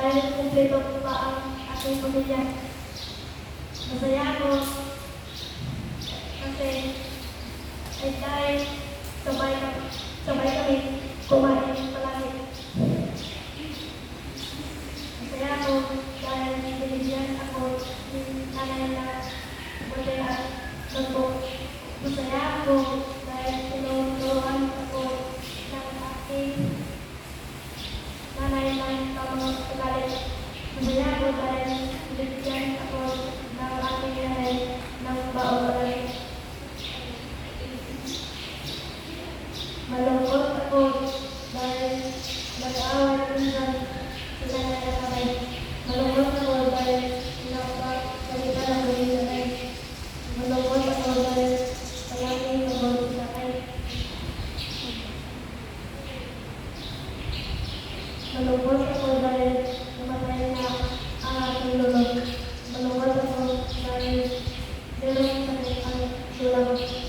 dahil kumpleto pa ang aking pamilya. Masaya ako kasi ay dahil sabay kami kumain palagi. Masaya ako dahil binigyan ako ng nanay na buti at nagpo. Masaya ako dahil tinuturuan ako ng aking nanay ng tamang ugali. Masaya ako dahil binigyan ako ng aking nanay ng baong ugali. Malungkot ako dahil nag-aaway minsan sila na nakakay. Malungkot ako dahil nakapagalitan ang galing sa kay. Malungkot ako dahil palagi nagawin sa kay. Malungkot ako dahil namatay na ang aking lolo. Malungkot ako dahil meron sa ang sulang.